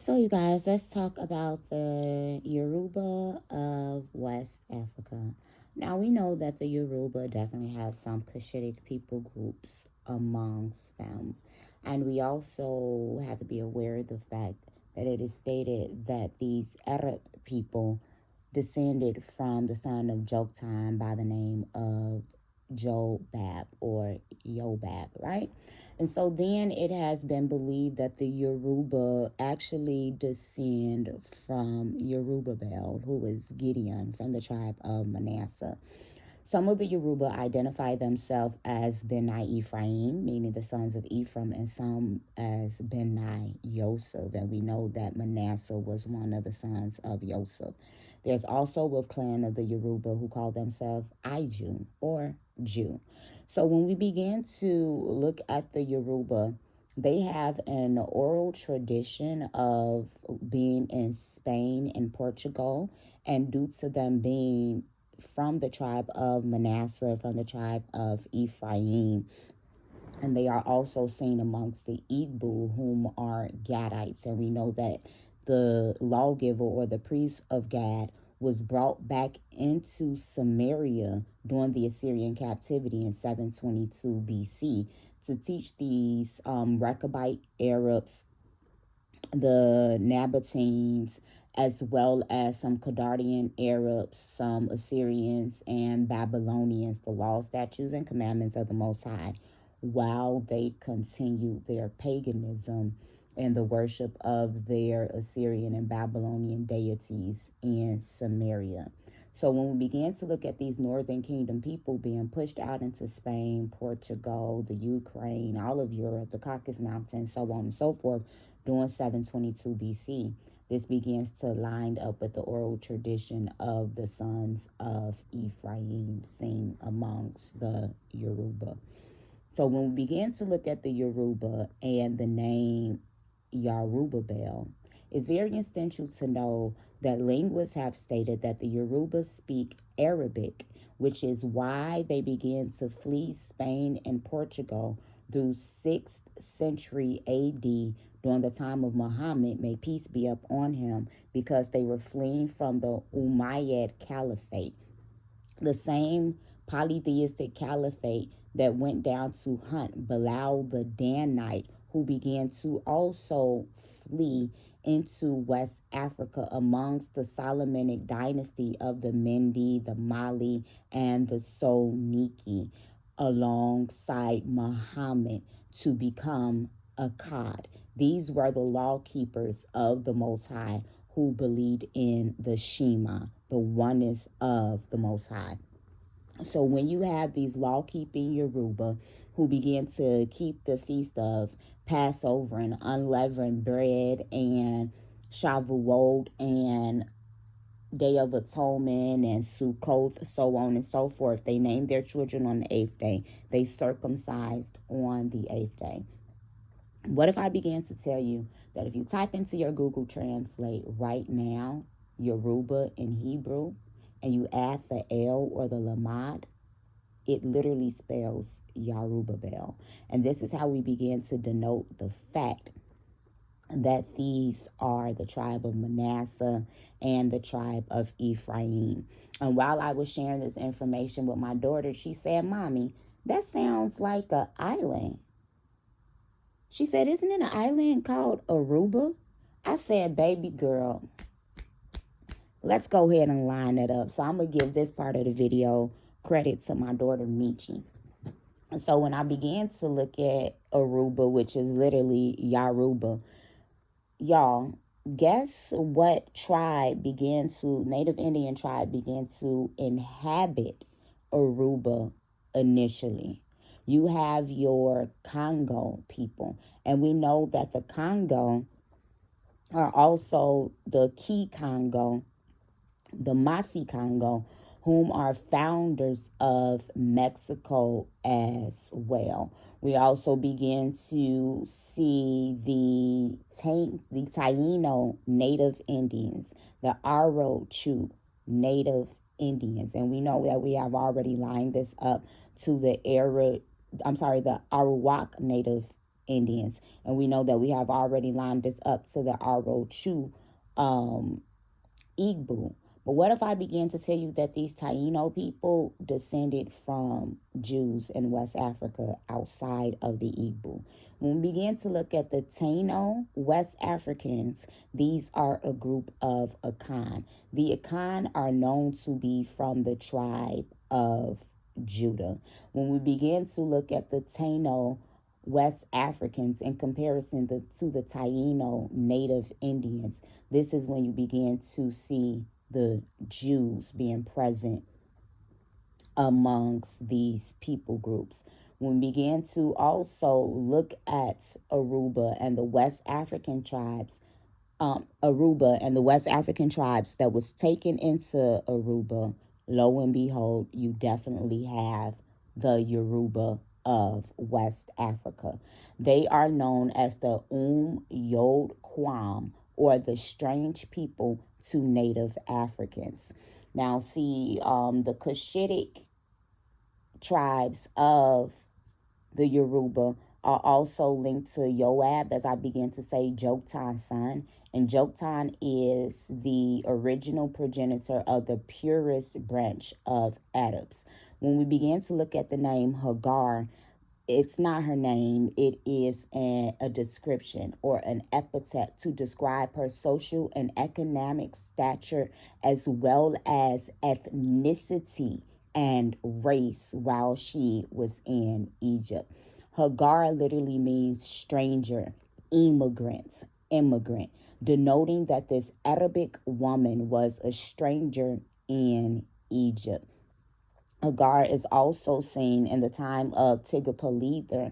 So, you guys, let's talk about the Yoruba of West Africa. Now, we know that the Yoruba definitely has some Cushitic people groups amongst them. And we also have to be aware of the fact that it is stated that these Arab people descended from the son of Joktan by the name of Jobab or Yobab, right? And so then it has been believed that the Yoruba actually descend from Yerubabel, who is Gideon from the tribe of Manasseh. Some of the Yoruba identify themselves as Beni Ephraim, meaning the sons of Ephraim, and some as Beni Yosef. And we know that Manasseh was one of the sons of Yosef. There's also a clan of the Yoruba who call themselves Iju or Jew. So when we begin to look at the Yoruba, they have an oral tradition of being in Spain and Portugal, and due to them being from the tribe of Manasseh, from the tribe of Ephraim, and they are also seen amongst the Igbo, whom are Gadites. And we know that the lawgiver or the priest of Gad was brought back into Samaria during the Assyrian captivity in 722 BC to teach these Rechabite Arabs, the Nabateans, as well as some Chaldean Arabs, some Assyrians, and Babylonians, the law, statutes, and commandments of the Most High, while they continued their paganism and the worship of their Assyrian and Babylonian deities in Samaria. So when we began to look at these Northern Kingdom people being pushed out into Spain, Portugal, the Ukraine, all of Europe, the Caucasus Mountains, so on and so forth, during 722 BC, this begins to line up with the oral tradition of the sons of Ephraim seen amongst the Yoruba. So when we begin to look at the Yoruba and the name Yarubabel, it's very essential to know that linguists have stated that the Yoruba speak Arabic, which is why they began to flee Spain and Portugal through 6th century AD during the time of Muhammad, may peace be upon him, because they were fleeing from the Umayyad Caliphate, the same polytheistic caliphate that went down to hunt Bilal the Danite, who began to also flee into West Africa amongst the Solomonic dynasty of the Mendi, the Mali, and the Soniki, alongside Muhammad to become Akkad. These were the law keepers of the Most High who believed in the Shema, the oneness of the Most High. So when you have these law-keeping Yoruba who begin to keep the feast of Passover and unleavened bread and Shavuot and Day of Atonement and Sukkot, so on and so forth, they named their children on the 8th day. They circumcised on the 8th day. What if I began to tell you that if you type into your Google Translate right now, Yoruba in Hebrew, and you add the L or the Lamad, it literally spells Yarubabel. And this is how we begin to denote the fact that these are the tribe of Manasseh and the tribe of Ephraim. And while I was sharing this information with my daughter, she said, "Mommy, that sounds like an island." She said, "Isn't it an island called Aruba?" I said, "Baby girl, let's go ahead and line it up." So I'm going to give this part of the video credit to my daughter, Michi. And so when I began to look at Aruba, which is literally Yoruba, y'all, guess what Native Indian tribe began to inhabit Aruba initially? You have your Congo people. And we know that the Congo are also the Key Congo, the Masi Congo, whom are founders of Mexico as well. We also begin to see the Taino Native Indians, the Arochu Native Indians, and we know that we have already lined this up to the Arawak Native Indians. And we know that we have already lined this up to the Aro um, Igbo. But what if I begin to tell you that these Taino people descended from Jews in West Africa outside of the Igbo? When we begin to look at the Taino West Africans, these are a group of Akan. The Akan are known to be from the tribe of Judah. When we begin to look at the Taino West Africans in comparison to the Taino native Indians, this is when you begin to see the Jews being present amongst these people groups. When we begin to also look at Aruba and the West African tribes that was taken into Aruba, lo and behold, you definitely have the Yoruba of West Africa. They are known as the Yod Kwam, or the strange people to native Africans. Now, see, the Cushitic tribes of the Yoruba are also linked to Yoab, as I began to say, Joktan's son. And Joktan is the original progenitor of the purest branch of Adams. When we began to look at the name Hagar, it's not her name. It is a description or an epithet to describe her social and economic stature as well as ethnicity and race while she was in Egypt. Hagar literally means stranger, immigrant, denoting that this Arabic woman was a stranger in Egypt. Hagar is also seen in the time of Tiglath-Pileser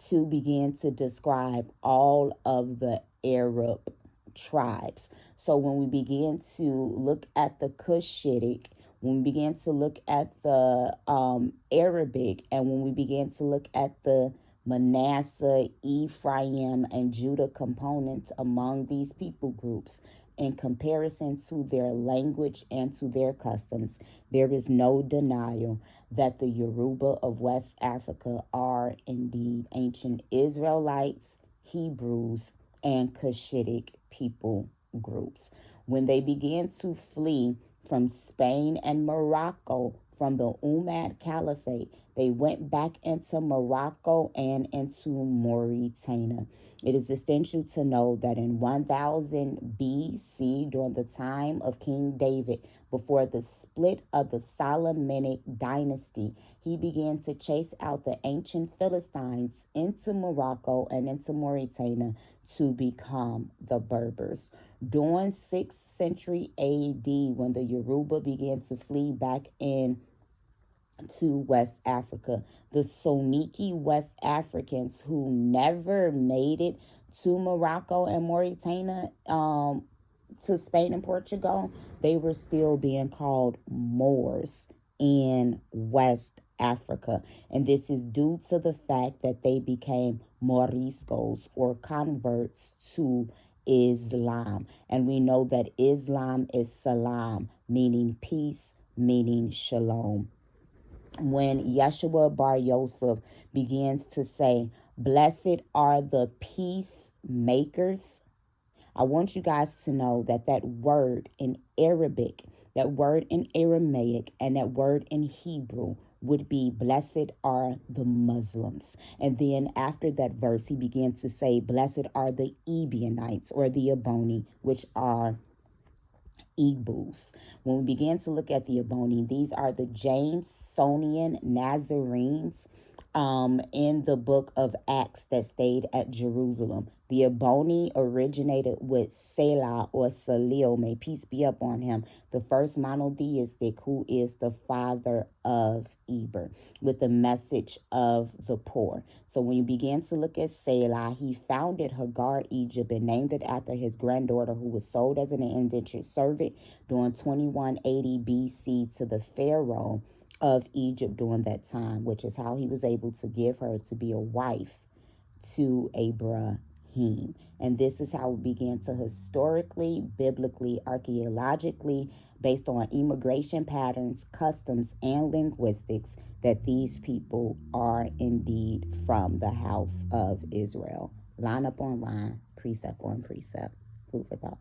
to begin to describe all of the Arab tribes. So when we begin to look at the Cushitic, when we begin to look at the Arabic, and when we begin to look at the Manasseh, Ephraim, and Judah components among these people groups, in comparison to their language and to their customs, there is no denial that the Yoruba of West Africa are indeed ancient Israelites, Hebrews, and Cushitic people groups. When they began to flee from Spain and Morocco from the Umayyad Caliphate, they went back into Morocco and into Mauritania. It is essential to know that in 1000 BC, during the time of King David, before the split of the Solomonic dynasty, he began to chase out the ancient Philistines into Morocco and into Mauritania to become the Berbers. During 6th century AD, when the Yoruba began to flee back in to West Africa, the Soniki West Africans who never made it to Morocco and Mauritania, to Spain and Portugal, they were still being called Moors in West Africa. And this is due to the fact that they became Moriscos, or converts to Islam. And we know that Islam is salam, meaning peace, meaning shalom. When Yeshua Bar Yosef begins to say, "Blessed are the peacemakers," I want you guys to know that that word in Arabic, that word in Aramaic, and that word in Hebrew would be "Blessed are the Muslims." And then after that verse, he began to say, "Blessed are the Ebionites," or the Ebony, which are Igbos. When we begin to look at the Ebony, these are the Jamesonian Nazarenes in the book of Acts that stayed at Jerusalem. The Ebony originated with Selah, or Salil, may peace be upon him, the first monotheistic, who is the father of Eber, with the message of the poor. So when you begin to look at Selah, he founded Hagar, Egypt, and named it after his granddaughter, who was sold as an indentured servant during 2180 BC to the Pharaoh of Egypt during that time, which is how he was able to give her to be a wife to Abraham. Elohim. And this is how we begin to historically, biblically, archaeologically, based on immigration patterns, customs, and linguistics, that these people are indeed from the house of Israel. Line up on line, precept on precept. Food for thought.